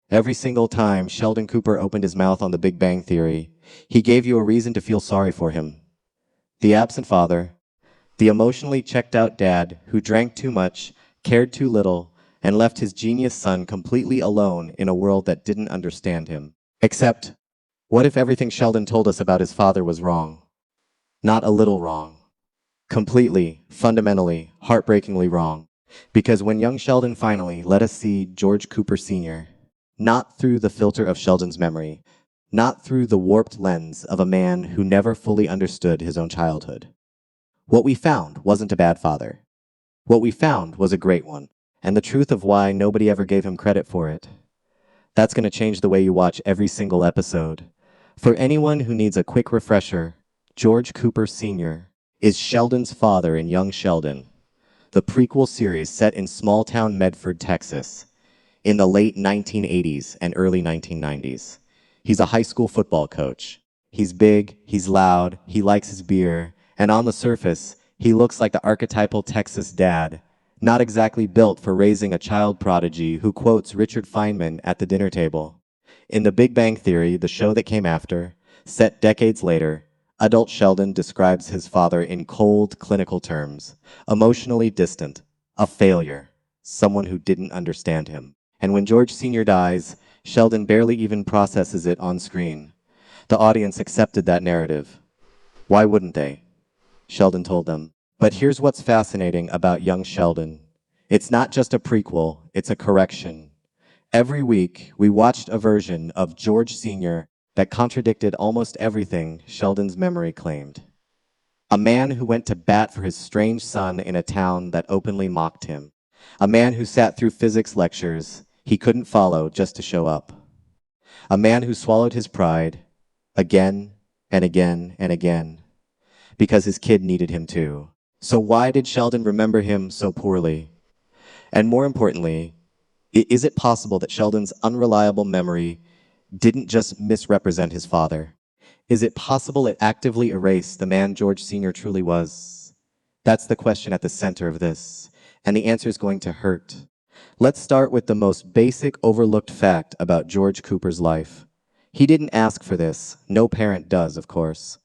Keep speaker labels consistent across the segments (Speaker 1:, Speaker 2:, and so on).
Speaker 1: Every single time Sheldon Cooper opened his mouth on the Big Bang Theory, he gave you a reason to feel sorry for him. The absent father, the emotionally checked out dad who drank too much, cared too little, and left his genius son completely alone in a world that didn't understand him. Except, what if everything Sheldon told us about his father was wrong? Not a little wrong. Completely, fundamentally, heartbreakingly wrong. Because when young Sheldon finally let us see George Cooper Sr., not through the filter of Sheldon's memory, not through the warped lens of a man who never fully understood his own childhood. What we found wasn't a bad father. What we found was a great one, and the truth of why nobody ever gave him credit for it. That's going to change the way you watch every single episode. For anyone who needs a quick refresher, George Cooper Sr. is Sheldon's father in Young Sheldon, the prequel series set in small-town Medford, Texas, in the late 1980s and early 1990s. He's a high school football coach. He's big, he's loud, he likes his beer, and on the surface, he looks like the archetypal Texas dad, not exactly built for raising a child prodigy who quotes Richard Feynman at the dinner table. In The Big Bang Theory, the show that came after, set decades later, adult Sheldon describes his father in cold, clinical terms, emotionally distant, a failure, someone who didn't understand him. And when George Sr. dies, Sheldon barely even processes it on screen. The audience accepted that narrative. Why wouldn't they? Sheldon told them. But here's what's fascinating about young Sheldon. It's not just a prequel, it's a correction. Every week, we watched a version of George Sr. that contradicted almost everything Sheldon's memory claimed. A man who went to bat for his strange son in a town that openly mocked him. A man who sat through physics lectures he couldn't follow just to show up. A man who swallowed his pride again and again and again because his kid needed him too. So why did Sheldon remember him so poorly? And more importantly, is it possible that Sheldon's unreliable memory didn't just misrepresent his father? Is it possible it actively erased the man George Sr. truly was? That's the question at the center of this, and the answer is going to hurt. Let's start with the most basic overlooked fact about George Cooper's life. He didn't ask for this. No parent does, of course.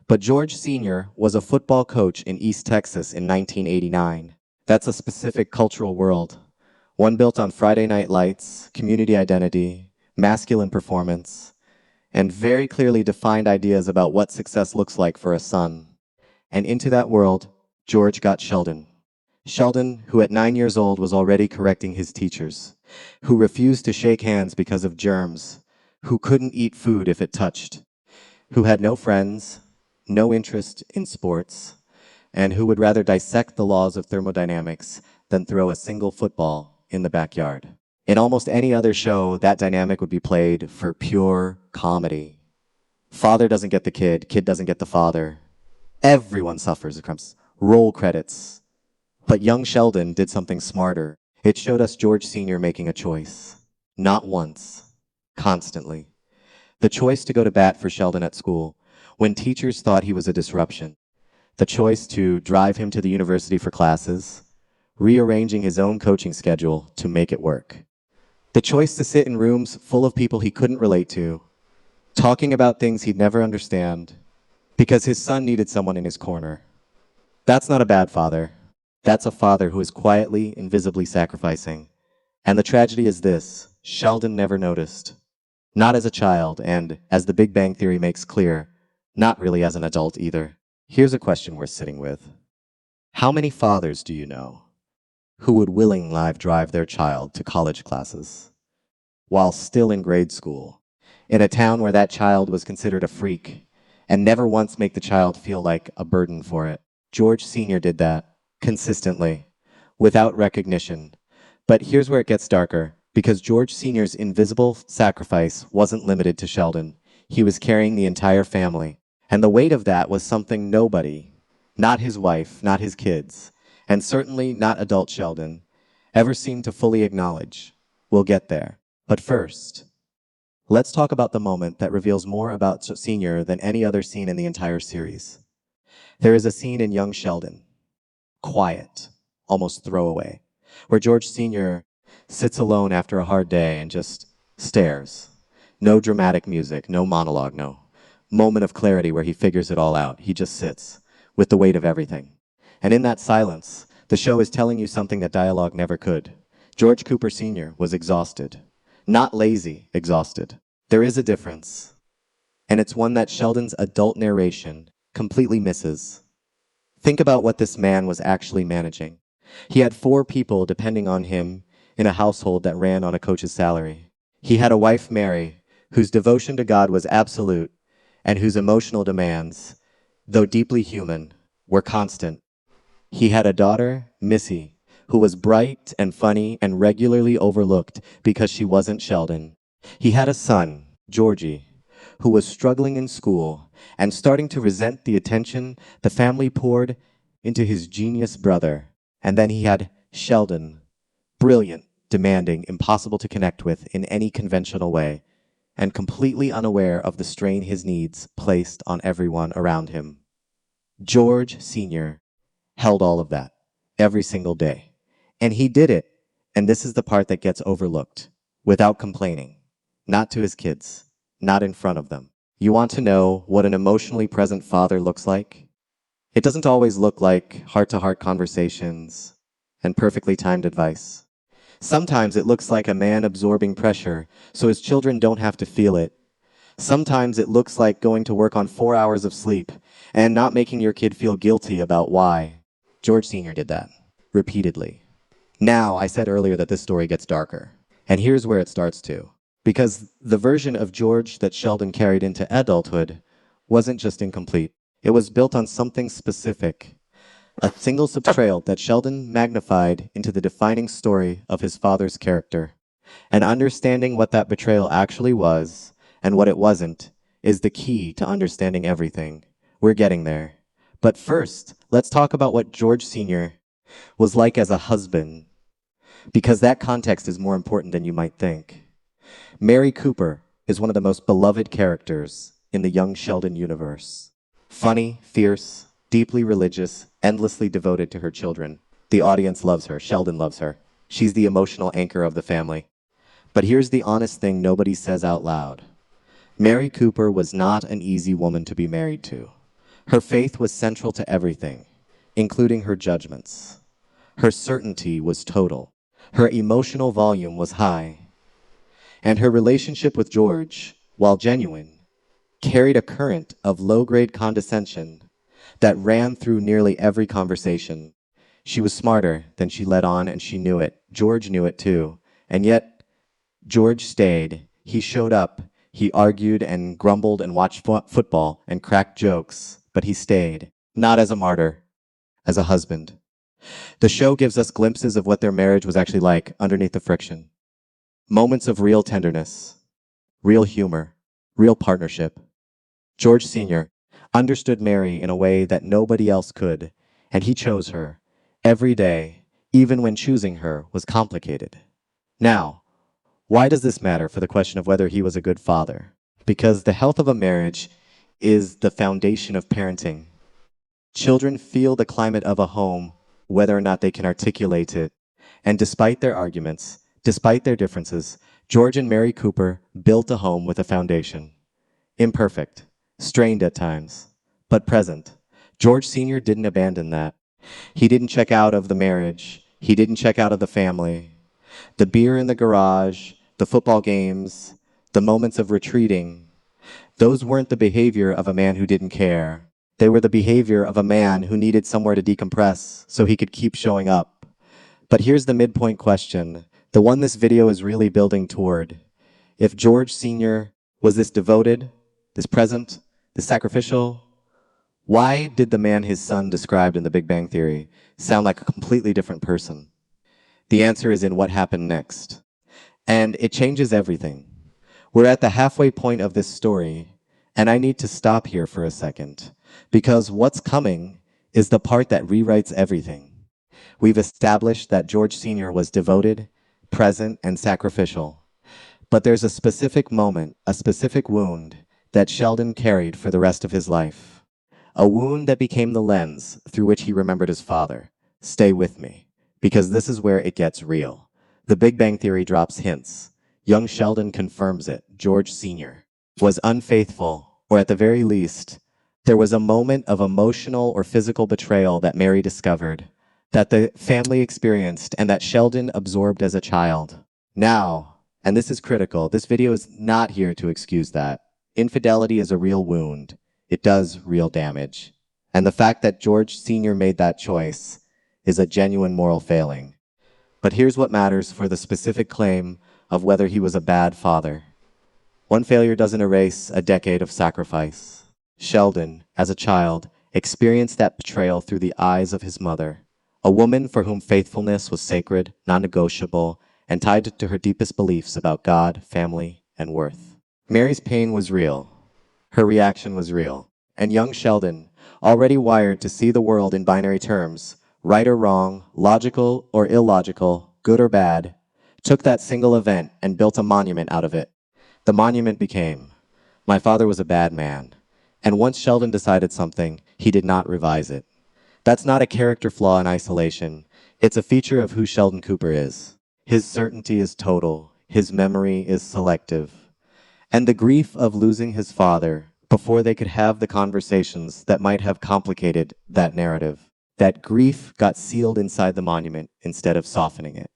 Speaker 1: But George Sr. was a football coach in East Texas in 1989. That's a specific cultural world, one built on Friday night lights, community identity, masculine performance, and very clearly defined ideas about what success looks like for a son. And into that world, George got Sheldon. Sheldon, who at 9 years old was already correcting his teachers, who refused to shake hands because of germs, who couldn't eat food if it touched, who had no friends, no interest in sports, and who would rather dissect the laws of thermodynamics than throw a single football in the backyard. In almost any other show, that dynamic would be played for pure comedy. Father doesn't get the kid doesn't get the father. Everyone suffers. It comes roll credits. But young Sheldon did something smarter. It showed us George Sr. making a choice. Not once, constantly. The choice to go to bat for Sheldon at school, when teachers thought he was a disruption. The choice to drive him to the university for classes, rearranging his own coaching schedule to make it work. The choice to sit in rooms full of people he couldn't relate to, talking about things he'd never understand, because his son needed someone in his corner. That's not a bad father. That's a father who is quietly, invisibly sacrificing. And the tragedy is this: Sheldon never noticed. Not as a child, and, as the Big Bang Theory makes clear, not really as an adult either. Here's a question worth sitting with. How many fathers do you know who would willingly drive their child to college classes while still in grade school, in a town where that child was considered a freak, and never once make the child feel like a burden for it? George Sr. did that, consistently, without recognition. But here's where it gets darker, because George Sr.'s invisible sacrifice wasn't limited to Sheldon. He was carrying the entire family. And the weight of that was something nobody, not his wife, not his kids, and certainly not adult Sheldon, ever seemed to fully acknowledge. We'll get there. But first, let's talk about the moment that reveals more about Senior than any other scene in the entire series. There is a scene in Young Sheldon, quiet, almost throwaway, where George Sr. sits alone after a hard day and just Stares. No dramatic music, no monologue, no moment of clarity where he figures it all out. He just sits with the weight of everything. And in that silence, the show is telling you something that dialogue never could. George Cooper Sr. was exhausted. Not lazy, exhausted. There is a difference, and it's one that Sheldon's adult narration completely misses. Think about what this man was actually managing. He had 4 people depending on him in a household that ran on a coach's salary. He had a wife, Mary, whose devotion to God was absolute and whose emotional demands, though deeply human, were constant. He had a daughter, Missy, who was bright and funny and regularly overlooked because she wasn't Sheldon. He had a son, Georgie, who was struggling in school and starting to resent the attention the family poured into his genius brother. And then he had Sheldon, brilliant, demanding, impossible to connect with in any conventional way, and completely unaware of the strain his needs placed on everyone around him. George Sr. held all of that every single day. And he did it, and this is the part that gets overlooked, without complaining. Not to his kids, not in front of them. You want to know what an emotionally present father looks like? It doesn't always look like heart-to-heart conversations and perfectly timed advice. Sometimes it looks like a man absorbing pressure so his children don't have to feel it. Sometimes it looks like going to work on 4 hours of sleep and not making your kid feel guilty about why. George Sr. did that, repeatedly. Now, I said earlier that this story gets darker, and here's where it starts to. Because the version of George that Sheldon carried into adulthood wasn't just incomplete. It was built on something specific, a single betrayal that Sheldon magnified into the defining story of his father's character. And understanding what that betrayal actually was and what it wasn't is the key to understanding everything. We're getting there. But first, let's talk about what George Sr. was like as a husband, because that context is more important than you might think. Mary Cooper is one of the most beloved characters in the young Sheldon universe. Funny, fierce, deeply religious, endlessly devoted to her children. The audience loves her. Sheldon loves her. She's the emotional anchor of the family. But here's the honest thing nobody says out loud. Mary Cooper was not an easy woman to be married to. Her faith was central to everything, including her judgments. Her certainty was total. Her emotional volume was high. And her relationship with George, while genuine, carried a current of low-grade condescension that ran through nearly every conversation. She was smarter than she let on, and she knew it. George knew it too. And yet, George stayed. He showed up. He argued and grumbled and watched football and cracked jokes, but he stayed. Not as a martyr, as a husband. The show gives us glimpses of what their marriage was actually like underneath the friction. Moments of real tenderness, real humor, real partnership. George Sr. understood Mary in a way that nobody else could, and he chose her every day, even when choosing her was complicated. Now, why does this matter for the question of whether he was a good father? Because the health of a marriage is the foundation of parenting. Children feel the climate of a home, whether or not they can articulate it. And despite their arguments, despite their differences, George and Mary Cooper built a home with a foundation. Imperfect, strained at times, but present. George Sr. didn't abandon that. He didn't check out of the marriage. He didn't check out of the family. The beer in the garage, the football games, the moments of retreating, those weren't the behavior of a man who didn't care. They were the behavior of a man who needed somewhere to decompress so he could keep showing up. But here's the midpoint question, the one this video is really building toward. If George Sr. was this devoted, this present, this sacrificial, why did the man his son described in The Big Bang Theory sound like a completely different person? The answer is in what happened next. And it changes everything. We're at the halfway point of this story, and I need to stop here for a second, because what's coming is the part that rewrites everything. We've established that George Sr. was devoted, present, and sacrificial. But there's a specific moment, a specific wound that Sheldon carried for the rest of his life. A wound that became the lens through which he remembered his father. Stay with me, because this is where it gets real. The Big Bang Theory drops hints. Young Sheldon confirms it. George Sr. was unfaithful, or at the very least, there was a moment of emotional or physical betrayal that Mary discovered, that the family experienced, and that Sheldon absorbed as a child. Now, and this is critical, this video is not here to excuse that. Infidelity is a real wound. It does real damage. And the fact that George Sr. made that choice is a genuine moral failing. But here's what matters for the specific claim of whether he was a bad father. One failure doesn't erase a decade of sacrifice. Sheldon, as a child, experienced that betrayal through the eyes of his mother, a woman for whom faithfulness was sacred, non-negotiable, and tied to her deepest beliefs about God, family, and worth. Mary's pain was real. Her reaction was real. And young Sheldon, already wired to see the world in binary terms, right or wrong, logical or illogical, good or bad, took that single event and built a monument out of it. The monument became, "My father was a bad man." And once Sheldon decided something, he did not revise it. That's not a character flaw in isolation. It's a feature of who Sheldon Cooper is. His certainty is total. His memory is selective. And the grief of losing his father before they could have the conversations that might have complicated that narrative. That grief got sealed inside the monument instead of softening it.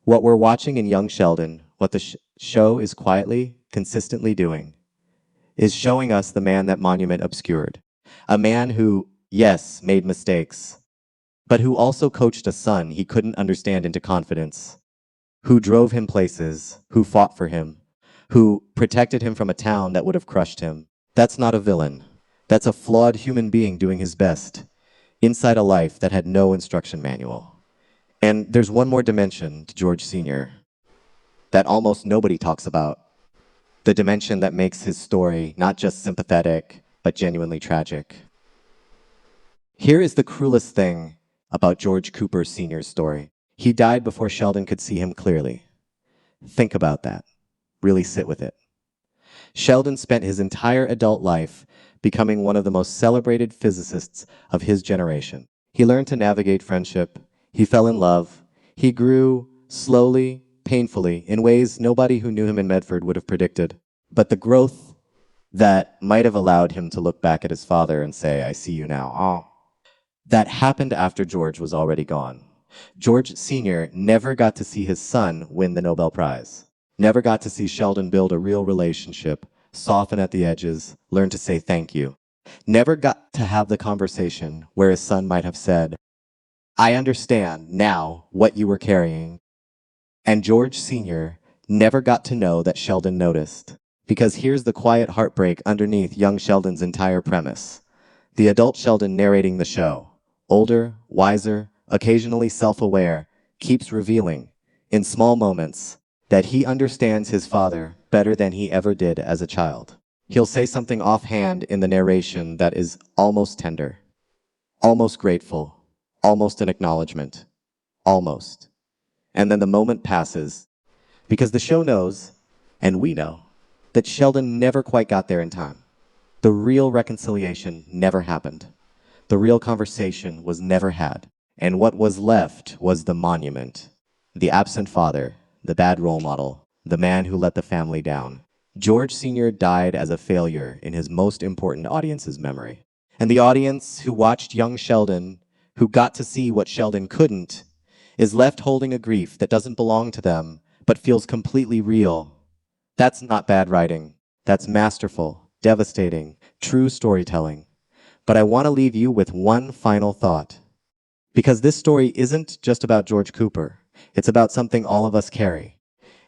Speaker 1: What we're watching in young Sheldon, what the show is quietly, consistently doing, is showing us the man that monument obscured. A man who, yes, made mistakes, but who also coached a son he couldn't understand into confidence, who drove him places, who fought for him, who protected him from a town that would have crushed him. That's not a villain. That's a flawed human being doing his best inside a life that had no instruction manual. And there's one more dimension to George Sr. that almost nobody talks about. The dimension that makes his story not just sympathetic, but genuinely tragic. Here is the cruelest thing about George Cooper Sr.'s story. He died before Sheldon could see him clearly. Think about that. Really sit with it. Sheldon spent his entire adult life becoming one of the most celebrated physicists of his generation. He learned to navigate friendship. He fell in love. He grew slowly, painfully, in ways nobody who knew him in Medford would have predicted. But the growth that might have allowed him to look back at his father and say, "I see you now," that happened after George was already gone. George Sr. never got to see his son win the Nobel Prize. Never got to see Sheldon build a real relationship, soften at the edges, learn to say thank you. Never got to have the conversation where his son might have said, "I understand now what you were carrying." And George Sr. never got to know that Sheldon noticed. Because here's the quiet heartbreak underneath young Sheldon's entire premise. The adult Sheldon narrating the show, older, wiser, occasionally self-aware, keeps revealing, in small moments, that he understands his father better than he ever did as a child. He'll say something offhand in the narration that is almost tender, almost grateful, almost an acknowledgement, almost. And then the moment passes, because the show knows, and we know, that Sheldon never quite got there in time. The real reconciliation never happened. The real conversation was never had. And what was left was the monument. The absent father, the bad role model, the man who let the family down. George Sr. died as a failure in his most important audience's memory. And the audience who watched young Sheldon, who got to see what Sheldon couldn't, is left holding a grief that doesn't belong to them, but feels completely real. That's not bad writing. That's masterful, devastating, true storytelling. But I want to leave you with one final thought. Because this story isn't just about George Cooper. It's about something all of us carry.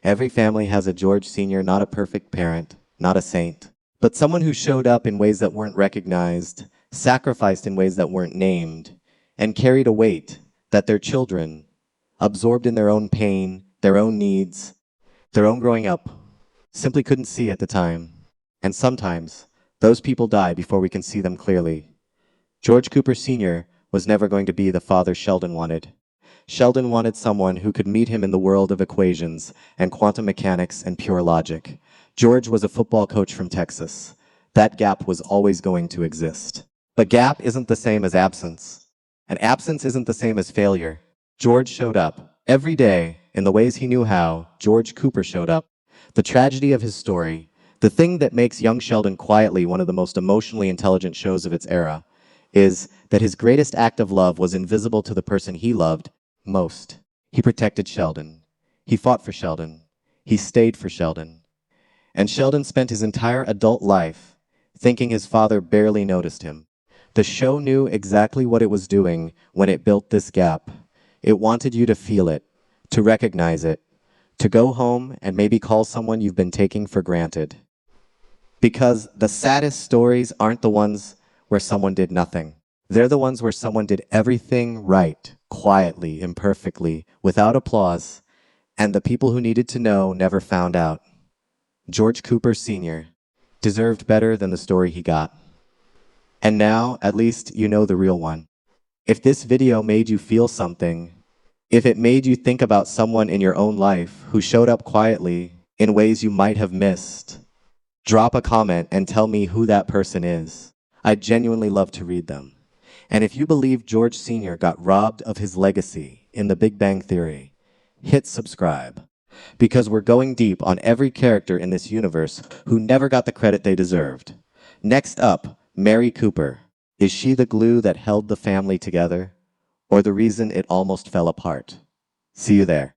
Speaker 1: Every family has a George Sr., not a perfect parent, not a saint, but someone who showed up in ways that weren't recognized, sacrificed in ways that weren't named, and carried a weight that their children, absorbed in their own pain, their own needs, their own growing up, simply couldn't see at the time. And sometimes, those people die before we can see them clearly. George Cooper Sr. was never going to be the father Sheldon wanted. Sheldon wanted someone who could meet him in the world of equations and quantum mechanics and pure logic. George was a football coach from Texas. That gap was always going to exist. But gap isn't the same as absence. And absence isn't the same as failure. George showed up every day in the ways he knew how. George Cooper showed up The tragedy of his story, the thing that makes young Sheldon quietly one of the most emotionally intelligent shows of its era, is that his greatest act of love was invisible to the person he loved most. He protected Sheldon. He fought for Sheldon. He stayed for Sheldon. And Sheldon spent his entire adult life thinking his father barely noticed him. The show knew exactly what it was doing when it built this gap. It wanted you to feel it, to recognize it, to go home and maybe call someone you've been taking for granted. Because the saddest stories aren't the ones where someone did nothing. They're the ones where someone did everything right, quietly, imperfectly, without applause, and the people who needed to know never found out. George Cooper Sr. deserved better than the story he got. And now, at least, you know the real one. If this video made you feel something, if it made you think about someone in your own life who showed up quietly in ways you might have missed, drop a comment and tell me who that person is. I'd genuinely love to read them. And if you believe George Sr. got robbed of his legacy in The Big Bang Theory, hit subscribe. Because we're going deep on every character in this universe who never got the credit they deserved. Next up, Mary Cooper. Is she the glue that held the family together, or the reason it almost fell apart? See you there.